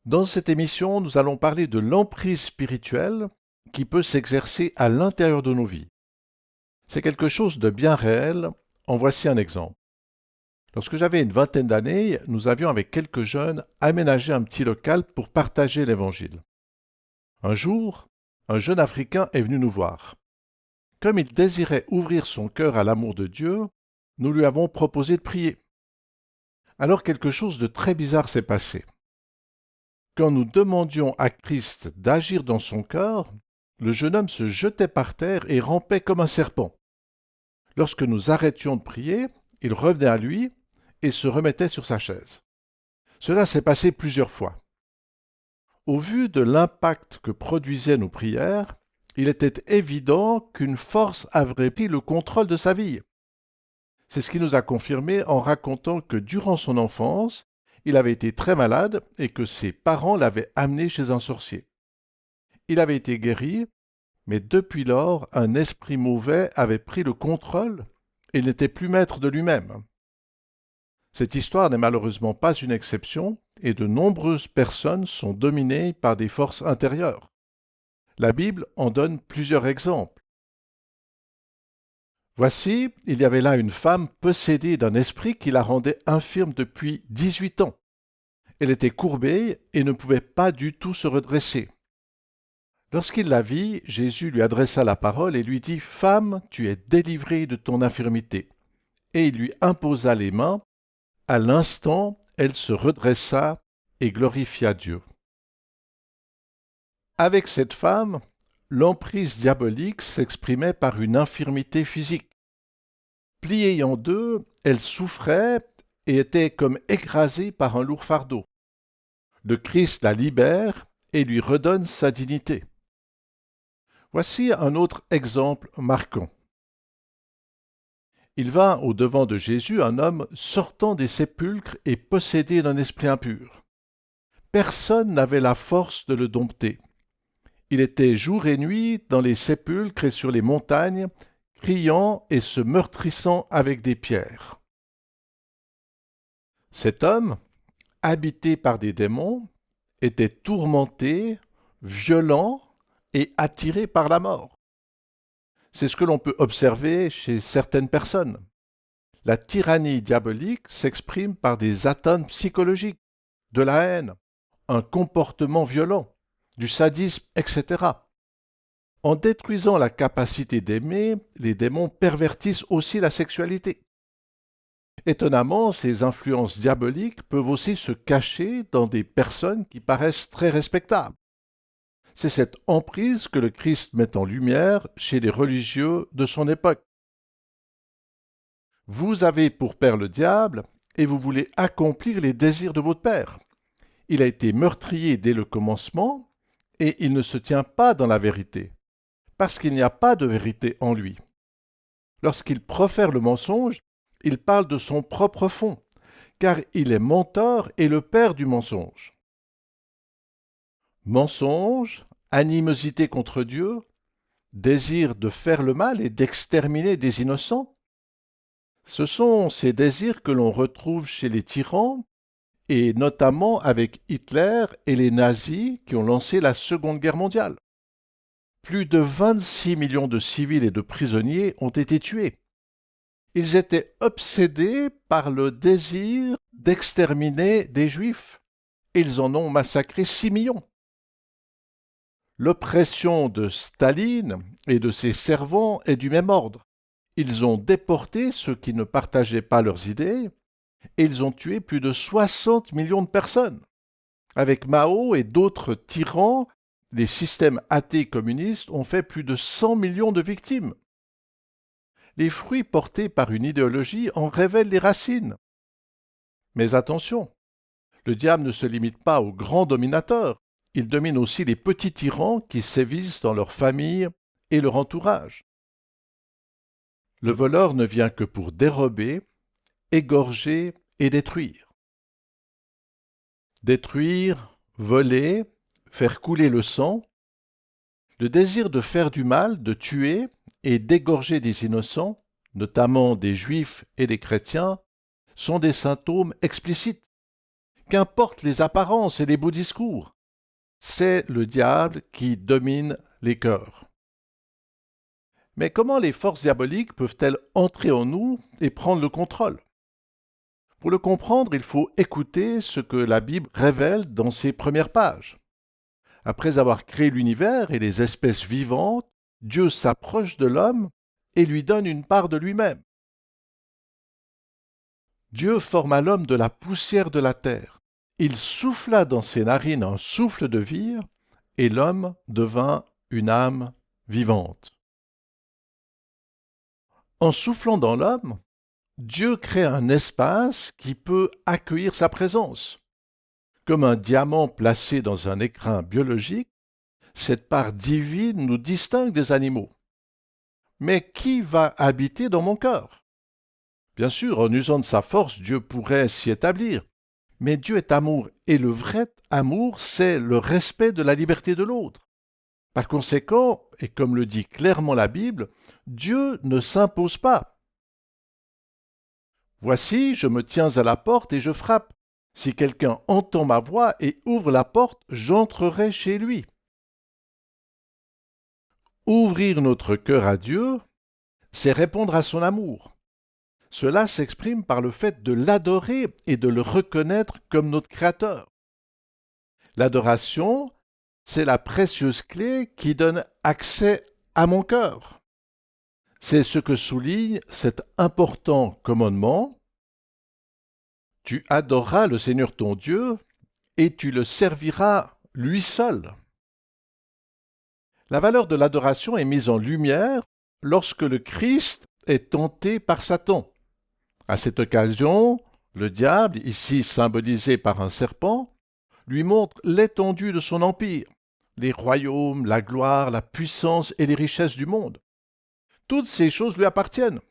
Dans cette émission, nous allons parler de l'emprise spirituelle qui peut s'exercer à l'intérieur de nos vies. C'est quelque chose de bien réel. En voici un exemple. Lorsque j'avais une vingtaine d'années, nous avions avec quelques jeunes aménagé un petit local pour partager l'Évangile. Un jour, un jeune Africain est venu nous voir. Comme il désirait ouvrir son cœur à l'amour de Dieu, nous lui avons proposé de prier. Alors quelque chose de très bizarre s'est passé. Quand nous demandions à Christ d'agir dans son cœur, le jeune homme se jetait par terre et rampait comme un serpent. Lorsque nous arrêtions de prier, il revenait à lui et se remettait sur sa chaise. Cela s'est passé plusieurs fois. Au vu de l'impact que produisaient nos prières, il était évident qu'une force avait pris le contrôle de sa vie. C'est ce qui nous a confirmé en racontant que durant son enfance, il avait été très malade et que ses parents l'avaient amené chez un sorcier. Il avait été guéri, mais depuis lors, un esprit mauvais avait pris le contrôle et il n'était plus maître de lui-même. Cette histoire n'est malheureusement pas une exception et de nombreuses personnes sont dominées par des forces intérieures. La Bible en donne plusieurs exemples. Voici, il y avait là une femme possédée d'un esprit qui la rendait infirme depuis 18 ans. Elle était courbée et ne pouvait pas du tout se redresser. Lorsqu'il la vit, Jésus lui adressa la parole et lui dit « Femme, tu es délivrée de ton infirmité. » Et il lui imposa les mains. À l'instant, elle se redressa et glorifia Dieu. Avec cette femme, l'emprise diabolique s'exprimait par une infirmité physique. Pliée en deux, elle souffrait et était comme écrasée par un lourd fardeau. Le Christ la libère et lui redonne sa dignité. Voici un autre exemple marquant. Il vint au-devant de Jésus un homme sortant des sépulcres et possédé d'un esprit impur. Personne n'avait la force de le dompter. Il était jour et nuit dans les sépulcres et sur les montagnes, criant et se meurtrissant avec des pierres. Cet homme, habité par des démons, était tourmenté, violent et attiré par la mort. C'est ce que l'on peut observer chez certaines personnes. La tyrannie diabolique s'exprime par des atteintes psychologiques, de la haine, un comportement violent, du sadisme, etc. En détruisant la capacité d'aimer, les démons pervertissent aussi la sexualité. Étonnamment, ces influences diaboliques peuvent aussi se cacher dans des personnes qui paraissent très respectables. C'est cette emprise que le Christ met en lumière chez les religieux de son époque. Vous avez pour père le diable et vous voulez accomplir les désirs de votre père. Il a été meurtrier dès le commencement et il ne se tient pas dans la vérité, parce qu'il n'y a pas de vérité en lui. Lorsqu'il profère le mensonge, il parle de son propre fond, car il est menteur et le père du mensonge. Mensonge, animosité contre Dieu, désir de faire le mal et d'exterminer des innocents, ce sont ces désirs que l'on retrouve chez les tyrans, et notamment avec Hitler et les nazis qui ont lancé la Seconde Guerre mondiale. Plus de 26 millions de civils et de prisonniers ont été tués. Ils étaient obsédés par le désir d'exterminer des Juifs. Ils en ont massacré 6 millions. L'oppression de Staline et de ses servants est du même ordre. Ils ont déporté ceux qui ne partageaient pas leurs idées et ils ont tué plus de 60 millions de personnes. Avec Mao et d'autres tyrans, les systèmes athées communistes ont fait plus de 100 millions de victimes. Les fruits portés par une idéologie en révèlent les racines. Mais attention, le diable ne se limite pas aux grands dominateurs, il domine aussi les petits tyrans qui sévissent dans leur famille et leur entourage. Le voleur ne vient que pour dérober, égorger et détruire. Détruire, voler, faire couler le sang, le désir de faire du mal, de tuer et d'égorger des innocents, notamment des juifs et des chrétiens, sont des symptômes explicites Qu'importent les apparences et les beaux discours, c'est le diable qui domine les cœurs. Mais comment les forces diaboliques peuvent-elles entrer en nous et prendre le contrôle? Pour le comprendre, il faut écouter ce que la Bible révèle dans ses premières pages. Après avoir créé l'univers et les espèces vivantes, Dieu s'approche de l'homme et lui donne une part de lui-même. Dieu forma l'homme de la poussière de la terre. Il souffla dans ses narines un souffle de vie, et l'homme devint une âme vivante. En soufflant dans l'homme, Dieu crée un espace qui peut accueillir sa présence. Comme un diamant placé dans un écrin biologique, cette part divine nous distingue des animaux. Mais qui va habiter dans mon cœur? Bien sûr, en usant de sa force, Dieu pourrait s'y établir. Mais Dieu est amour, et le vrai amour, c'est le respect de la liberté de l'autre. Par conséquent, et comme le dit clairement la Bible, Dieu ne s'impose pas. Voici, je me tiens à la porte et je frappe. Si quelqu'un entend ma voix et ouvre la porte, j'entrerai chez lui. Ouvrir notre cœur à Dieu, c'est répondre à son amour. Cela s'exprime par le fait de l'adorer et de le reconnaître comme notre Créateur. L'adoration, c'est la précieuse clé qui donne accès à mon cœur. C'est ce que souligne cet important commandement. Tu adoreras le Seigneur ton Dieu et tu le serviras lui seul. La valeur de l'adoration est mise en lumière lorsque le Christ est tenté par Satan. À cette occasion, le diable, ici symbolisé par un serpent, lui montre l'étendue de son empire, les royaumes, la gloire, la puissance et les richesses du monde. Toutes ces choses lui appartiennent.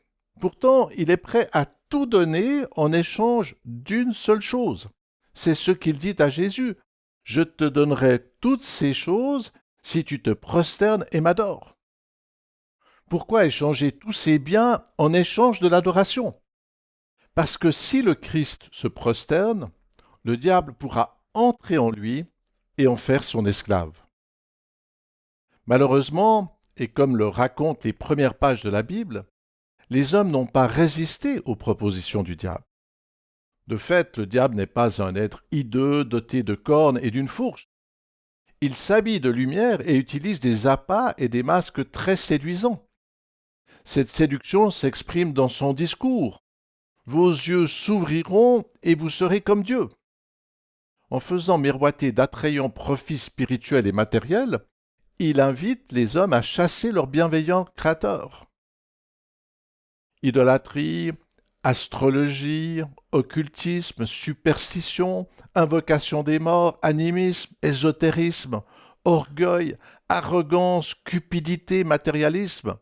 Pourtant, il est prêt à tout donner en échange d'une seule chose. C'est ce qu'il dit à Jésus. Je te donnerai toutes ces choses si tu te prosternes et m'adores. Pourquoi échanger tous ces biens en échange de l'adoration? Parce que si le Christ se prosterne, le diable pourra entrer en lui et en faire son esclave. Malheureusement, et comme le racontent les premières pages de la Bible, les hommes n'ont pas résisté aux propositions du diable. De fait, le diable n'est pas un être hideux doté de cornes et d'une fourche. Il s'habille de lumière et utilise des appâts et des masques très séduisants. Cette séduction s'exprime dans son discours. Vos yeux s'ouvriront et vous serez comme Dieu. En faisant miroiter d'attrayants profits spirituels et matériels, il invite les hommes à chasser leur bienveillant Créateur. Idolâtrie, astrologie, occultisme, superstition, invocation des morts, animisme, ésotérisme, orgueil, arrogance, cupidité, matérialisme.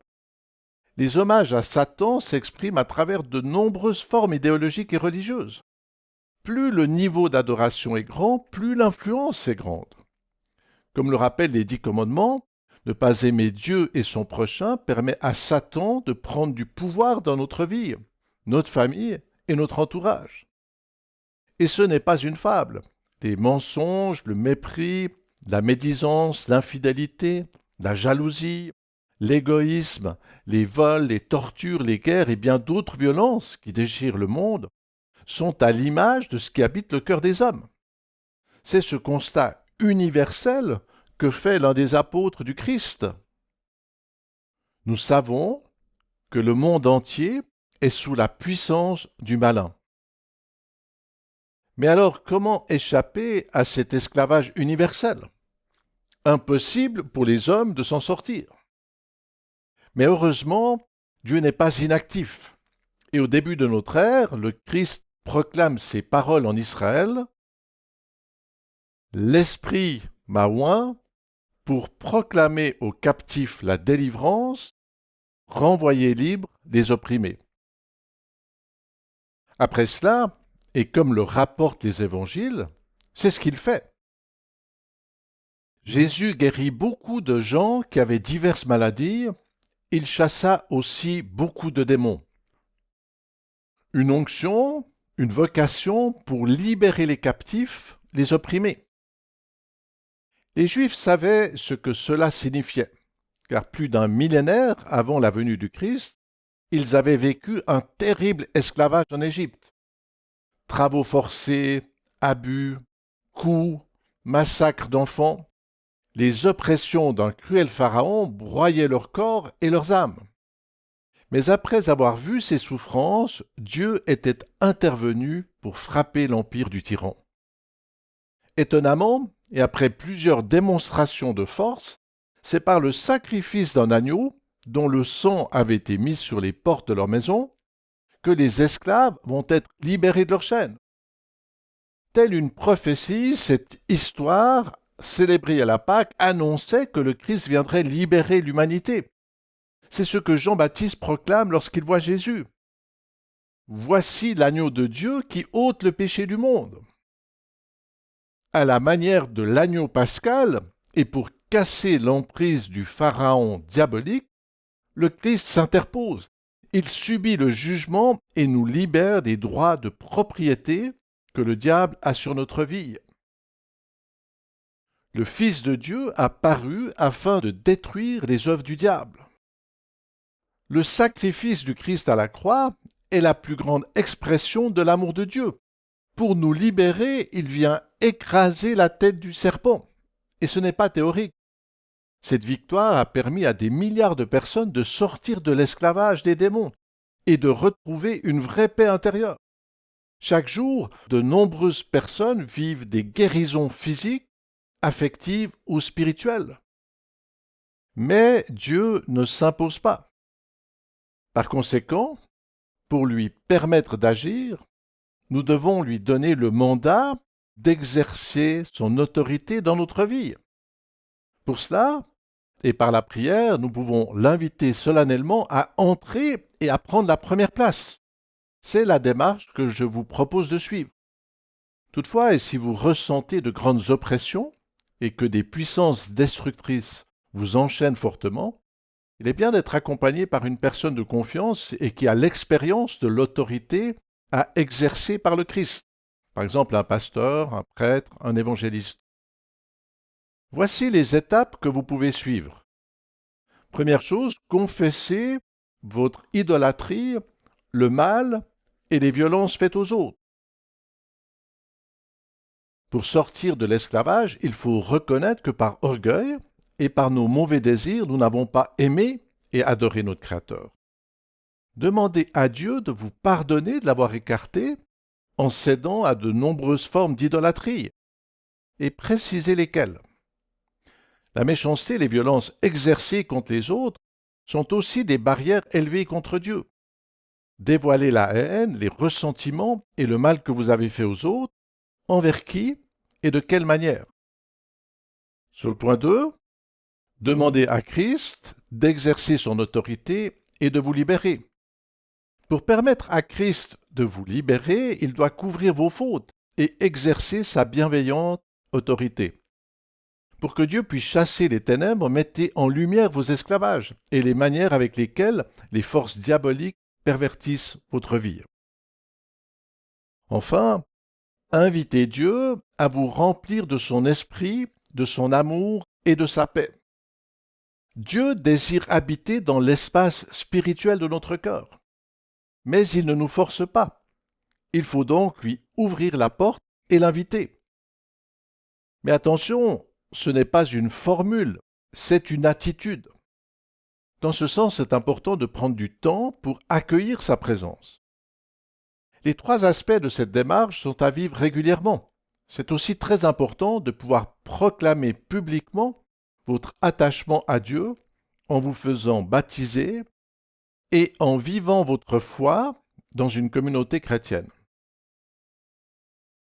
Les hommages à Satan s'expriment à travers de nombreuses formes idéologiques et religieuses. Plus le niveau d'adoration est grand, plus l'influence est grande. Comme le rappellent les 10 commandements, ne pas aimer Dieu et son prochain permet à Satan de prendre du pouvoir dans notre vie, notre famille et notre entourage. Et ce n'est pas une fable. Les mensonges, le mépris, la médisance, l'infidélité, la jalousie, l'égoïsme, les vols, les tortures, les guerres et bien d'autres violences qui déchirent le monde sont à l'image de ce qui habite le cœur des hommes. C'est ce constat universel que fait l'un des apôtres du Christ. Nous savons que le monde entier est sous la puissance du malin. Mais alors, comment échapper à cet esclavage universel? Impossible pour les hommes de s'en sortir. Mais heureusement, Dieu n'est pas inactif. Et au début de notre ère, le Christ proclame ces paroles en Israël. L'Esprit m'a oint pour proclamer aux captifs la délivrance, renvoyer libres les opprimés. Après cela, et comme le rapportent les évangiles, c'est ce qu'il fait. Jésus guérit beaucoup de gens qui avaient diverses maladies, il chassa aussi beaucoup de démons. Une onction une vocation pour libérer les captifs, les opprimés. Les Juifs savaient ce que cela signifiait, car plus d'un millénaire avant la venue du Christ, ils avaient vécu un terrible esclavage en Égypte. Travaux forcés, abus, coups, massacres d'enfants, les oppressions d'un cruel pharaon broyaient leur corps et leurs âmes. Mais après avoir vu ces souffrances, Dieu était intervenu pour frapper l'empire du tyran. Étonnamment, et après plusieurs démonstrations de force, c'est par le sacrifice d'un agneau, dont le sang avait été mis sur les portes de leur maison, que les esclaves vont être libérés de leurs chaînes. Telle une prophétie, cette histoire, célébrée à la Pâque, annonçait que le Christ viendrait libérer l'humanité. C'est ce que Jean-Baptiste proclame lorsqu'il voit Jésus. Voici l'agneau de Dieu qui ôte le péché du monde. À la manière de l'agneau pascal, et pour casser l'emprise du pharaon diabolique, le Christ s'interpose. Il subit le jugement et nous libère des droits de propriété que le diable a sur notre vie. Le Fils de Dieu a paru afin de détruire les œuvres du diable. Le sacrifice du Christ à la croix est la plus grande expression de l'amour de Dieu. Pour nous libérer, il vient écraser la tête du serpent. Et ce n'est pas théorique. Cette victoire a permis à des milliards de personnes de sortir de l'esclavage des démons et de retrouver une vraie paix intérieure. Chaque jour, de nombreuses personnes vivent des guérisons physiques, affectives ou spirituelles. Mais Dieu ne s'impose pas. Par conséquent, pour lui permettre d'agir, nous devons lui donner le mandat d'exercer son autorité dans notre vie. Pour cela, et par la prière, nous pouvons l'inviter solennellement à entrer et à prendre la première place. C'est la démarche que je vous propose de suivre. Toutefois, et si vous ressentez de grandes oppressions et que des puissances destructrices vous enchaînent fortement, il est bien d'être accompagné par une personne de confiance et qui a l'expérience de l'autorité à exercer par le Christ. Par exemple, un pasteur, un prêtre, un évangéliste. Voici les étapes que vous pouvez suivre. Première chose, confessez votre idolâtrie, le mal et les violences faites aux autres. Pour sortir de l'esclavage, il faut reconnaître que par orgueil et par nos mauvais désirs, nous n'avons pas aimé et adoré notre Créateur. Demandez à Dieu de vous pardonner de l'avoir écarté en cédant à de nombreuses formes d'idolâtrie, et précisez lesquelles. La méchanceté et les violences exercées contre les autres sont aussi des barrières élevées contre Dieu. Dévoilez la haine, les ressentiments et le mal que vous avez fait aux autres, envers qui et de quelle manière. Sur le point 2, demandez à Christ d'exercer son autorité et de vous libérer. Pour permettre à Christ de vous libérer, il doit couvrir vos fautes et exercer sa bienveillante autorité. Pour que Dieu puisse chasser les ténèbres, mettez en lumière vos esclavages et les manières avec lesquelles les forces diaboliques pervertissent votre vie. Enfin, invitez Dieu à vous remplir de son esprit, de son amour et de sa paix. Dieu désire habiter dans l'espace spirituel de notre cœur. Mais il ne nous force pas. Il faut donc lui ouvrir la porte et l'inviter. Mais attention, ce n'est pas une formule, c'est une attitude. Dans ce sens, c'est important de prendre du temps pour accueillir sa présence. Les 3 aspects de cette démarche sont à vivre régulièrement. C'est aussi très important de pouvoir proclamer publiquement votre attachement à Dieu en vous faisant baptiser et en vivant votre foi dans une communauté chrétienne.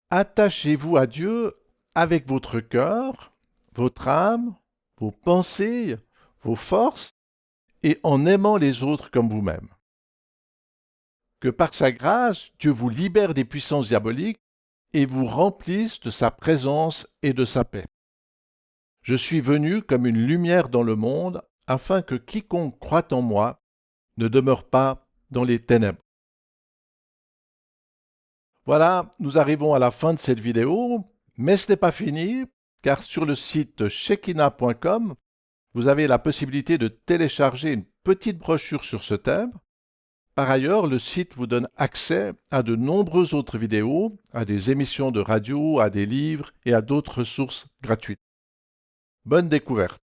Attachez-vous à Dieu avec votre cœur, votre âme, vos pensées, vos forces, et en aimant les autres comme vous-même. Que par sa grâce, Dieu vous libère des puissances diaboliques et vous remplisse de sa présence et de sa paix. Je suis venu comme une lumière dans le monde, afin que quiconque croit en moi ne demeure pas dans les ténèbres. Voilà, nous arrivons à la fin de cette vidéo, mais ce n'est pas fini, car sur le site shekina.com, vous avez la possibilité de télécharger une petite brochure sur ce thème. Par ailleurs, le site vous donne accès à de nombreuses autres vidéos, à des émissions de radio, à des livres et à d'autres ressources gratuites. Bonne découverte!